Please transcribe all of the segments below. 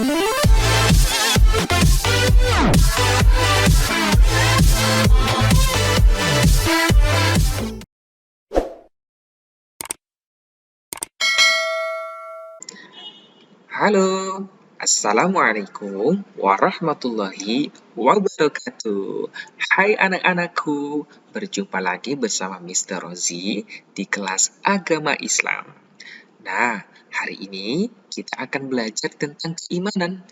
Halo, Assalamualaikum warahmatullahi wabarakatuh. Hai anak-anakku, berjumpa lagi bersama Mr. Rozi di kelas Agama Islam. Nah, hari ini kita akan belajar tentang keimanan.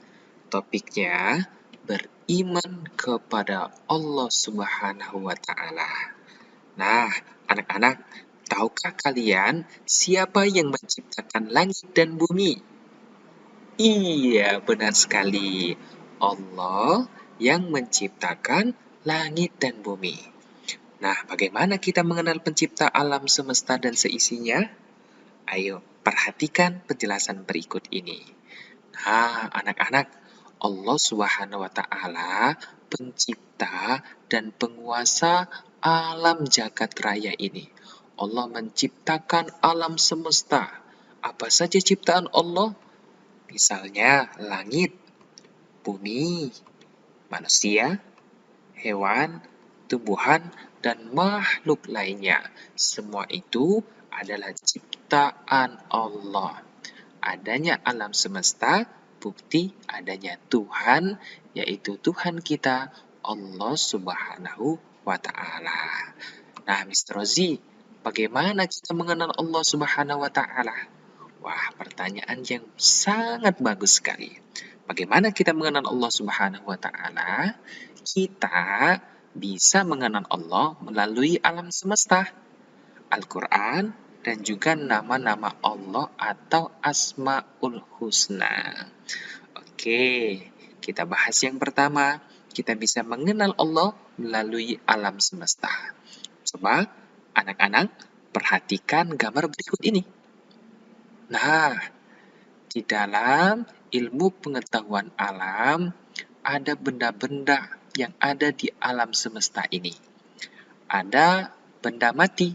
Topiknya beriman kepada Allah Subhanahu wa Ta'ala. Nah, anak-anak, tahukah kalian siapa yang menciptakan langit dan bumi? Iya, benar sekali. Allah yang menciptakan langit dan bumi. Nah, bagaimana kita mengenal pencipta alam semesta dan seisinya? Ayo, perhatikan penjelasan berikut ini. Nah, anak-anak, Allah Subhanahu wa Ta'ala pencipta dan penguasa alam jagat raya ini. Allah menciptakan alam semesta. Apa saja ciptaan Allah? Misalnya langit, bumi, manusia, hewan, tumbuhan, dan makhluk lainnya. Semua itu adalah ciptaan Allah. Adanya alam semesta, bukti adanya Tuhan, yaitu Tuhan kita, Allah Subhanahu wa Ta'ala. Nah, Mr. Rozi, bagaimana kita mengenal Allah Subhanahu wa Ta'ala? Wah, pertanyaan yang sangat bagus sekali. Bagaimana kita mengenal Allah Subhanahu wa Ta'ala? Kita bisa mengenal Allah melalui alam semesta, Al-Quran, dan juga nama-nama Allah atau Asmaul Husna. Oke, kita bahas yang pertama. Kita bisa mengenal Allah melalui alam semesta. Coba anak-anak perhatikan gambar berikut ini. Nah, di dalam ilmu pengetahuan alam, ada benda-benda yang ada di alam semesta ini. Ada benda mati.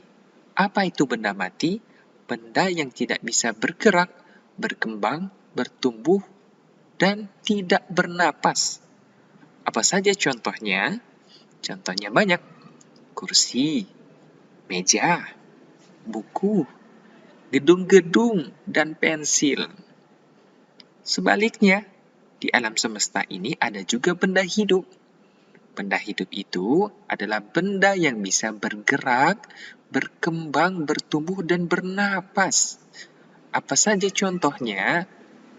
Apa itu benda mati? Benda yang tidak bisa bergerak, berkembang, bertumbuh, dan tidak bernapas. Apa saja contohnya? Contohnya banyak. Kursi, meja, buku, gedung-gedung, dan pensil. Sebaliknya, di alam semesta ini ada juga benda hidup. Benda hidup itu adalah benda yang bisa bergerak, berkembang, bertumbuh, dan bernapas. Apa saja contohnya?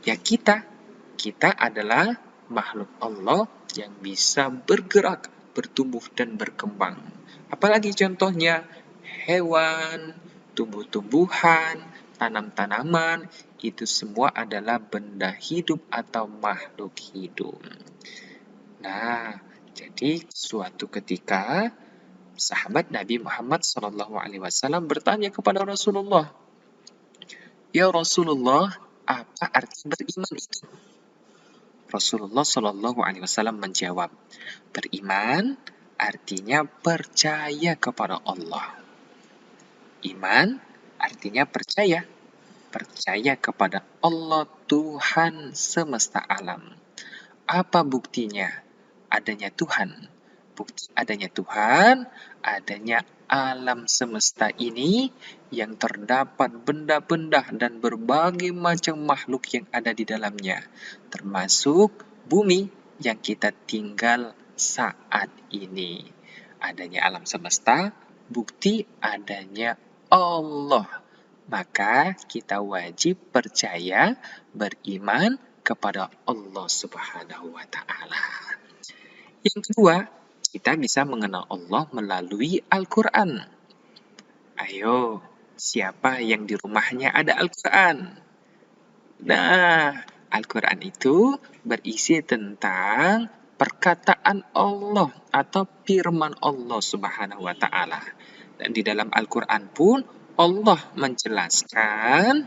Ya kita. Kita adalah makhluk Allah yang bisa bergerak, bertumbuh, dan berkembang. Apalagi contohnya? Hewan, tumbuh-tumbuhan, tanam-tanaman, itu semua adalah benda hidup atau makhluk hidup. Nah, jadi suatu ketika sahabat Nabi Muhammad SAW bertanya kepada Rasulullah, "Ya Rasulullah, apa arti beriman itu?" Rasulullah SAW menjawab, "Beriman artinya percaya kepada Allah." Iman artinya percaya. Percaya kepada Allah Tuhan semesta alam. Apa buktinya? Adanya Tuhan. Bukti adanya Tuhan, adanya alam semesta ini yang terdapat benda-benda dan berbagai macam makhluk yang ada di dalamnya, termasuk bumi yang kita tinggal saat ini. Adanya alam semesta, bukti adanya Allah. Maka kita wajib percaya, beriman kepada Allah Subhanahu wa Ta'ala. Yang kedua, kita bisa mengenal Allah melalui Al-Quran. Ayo, siapa yang di rumahnya ada Al-Quran? Nah, Al-Quran itu berisi tentang perkataan Allah atau firman Allah Subhanahu wa Ta'ala. Dan di dalam Al-Quran pun Allah menjelaskan,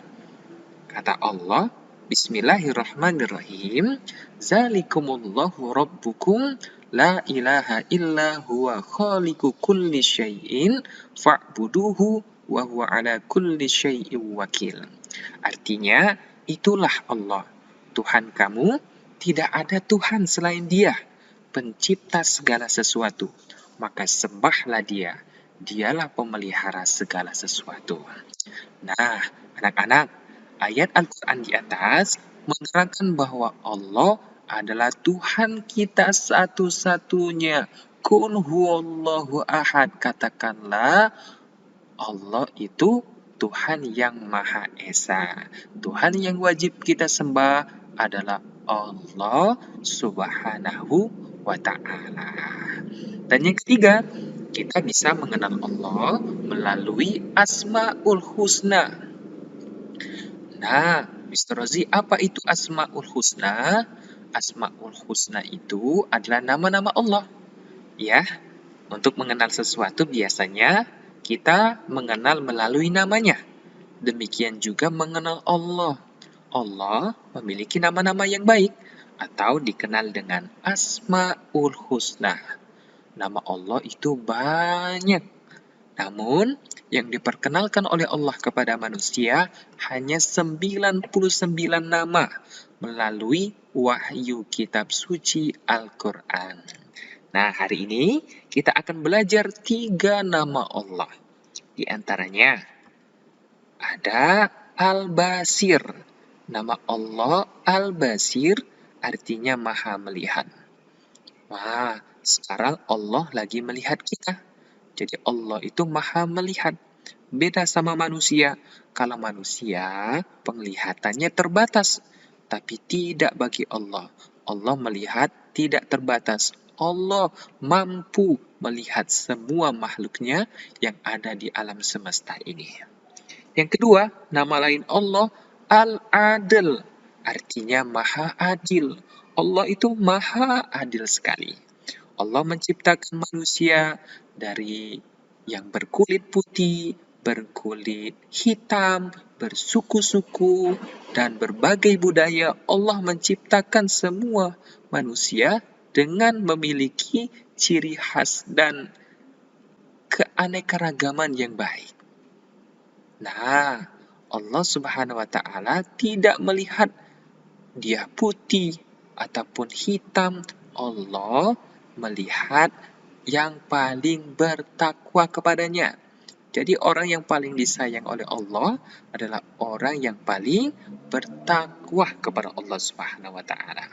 kata Allah, Bismillahirrahmanirrahim, Zalikumullahu rabbukum la ilaha illa huwa khaliqu kulli syai'in fa'buduhu wa huwa ala kulli syai'in wakil. Artinya, itulah Allah, Tuhan kamu tidak ada Tuhan selain Dia, pencipta segala sesuatu. Maka sembahlah Dia. Dialah pemelihara segala sesuatu. Nah, anak-anak, ayat Al-Quran di atas menerangkan bahwa Allah adalah Tuhan kita satu-satunya. Qul huwallahu ahad. Katakanlah, Allah itu Tuhan yang Maha Esa. Tuhan yang wajib kita sembah adalah Allah Subhanahu wa Ta'ala. Dan yang ketiga, kita bisa mengenal Allah melalui Asmaul Husna. Nah, Mr. Rozi, apa itu Asmaul Husna? Asmaul Husna itu adalah nama-nama Allah. Ya, untuk mengenal sesuatu biasanya kita mengenal melalui namanya. Demikian juga mengenal Allah. Allah memiliki nama-nama yang baik atau dikenal dengan Asmaul Husna. Nama Allah itu banyak. Namun, yang diperkenalkan oleh Allah kepada manusia hanya 99 nama melalui wahyu kitab suci Al-Quran. Nah, hari ini kita akan belajar 3 nama Allah. Di antaranya ada Al-Basir. Nama Allah Al-Basir artinya Maha Melihat. Wah, sekarang Allah lagi melihat kita. Jadi Allah itu Maha Melihat. Beda sama manusia. Kalau manusia penglihatannya terbatas. Tapi tidak bagi Allah. Allah melihat tidak terbatas. Allah mampu melihat semua makhluknya yang ada di alam semesta ini. Yang kedua, nama lain Allah Al-Adil. Artinya Maha Adil. Allah itu Maha Adil sekali. Allah menciptakan manusia dari yang berkulit putih, berkulit hitam, bersuku-suku, dan berbagai budaya. Allah menciptakan semua manusia dengan memiliki ciri khas dan keanekaragaman yang baik. Nah, Allah Subhanahu wa Ta'ala tidak melihat dia putih ataupun hitam. Allah melihat yang paling bertakwa kepadanya. Jadi orang yang paling disayang oleh Allah adalah orang yang paling bertakwa kepada Allah Subhanahu wa Ta'ala.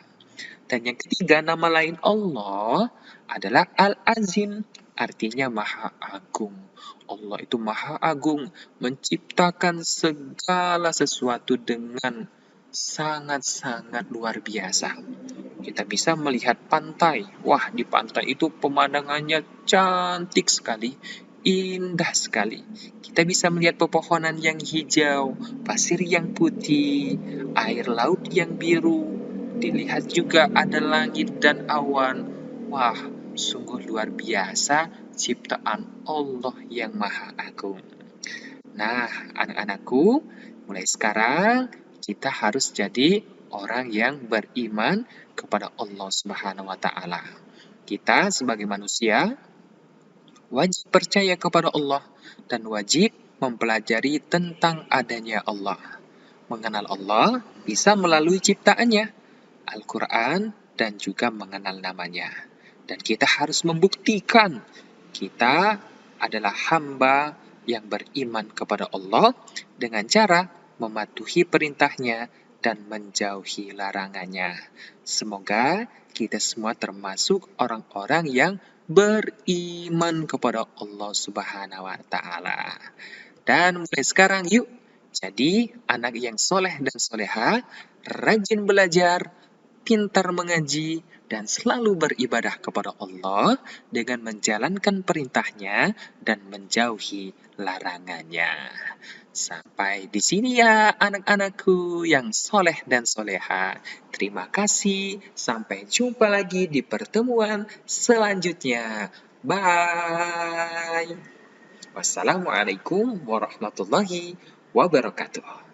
Dan yang ketiga, nama lain Allah adalah Al-Azim, artinya Maha Agung. Allah itu Maha Agung, menciptakan segala sesuatu dengan sangat-sangat luar biasa. Kita bisa melihat pantai. Wah, di pantai itu pemandangannya cantik sekali, indah sekali. Kita bisa melihat pepohonan yang hijau, pasir yang putih, air laut yang biru. Dilihat juga ada langit dan awan. Wah, sungguh luar biasa ciptaan Allah yang Maha Agung. Nah, anak-anakku, mulai sekarang kita harus jadi orang yang beriman kepada Allah Subhanahu wa Ta'ala. Kita sebagai manusia wajib percaya kepada Allah dan wajib mempelajari tentang adanya Allah. Mengenal Allah bisa melalui ciptaannya, Al-Quran, dan juga mengenal namanya. Dan kita harus membuktikan kita adalah hamba yang beriman kepada Allah dengan cara mematuhi perintahnya dan menjauhi larangannya. Semoga kita semua termasuk orang-orang yang beriman kepada Allah Subhanahu wa Ta'ala. Dan mulai sekarang yuk jadi anak yang soleh dan soleha, rajin belajar, pintar mengaji, dan selalu beribadah kepada Allah dengan menjalankan perintahnya dan menjauhi larangannya. Sampai di sini ya anak-anakku yang soleh dan soleha. Terima kasih. Sampai jumpa lagi di pertemuan selanjutnya. Bye. Wassalamualaikum warahmatullahi wabarakatuh.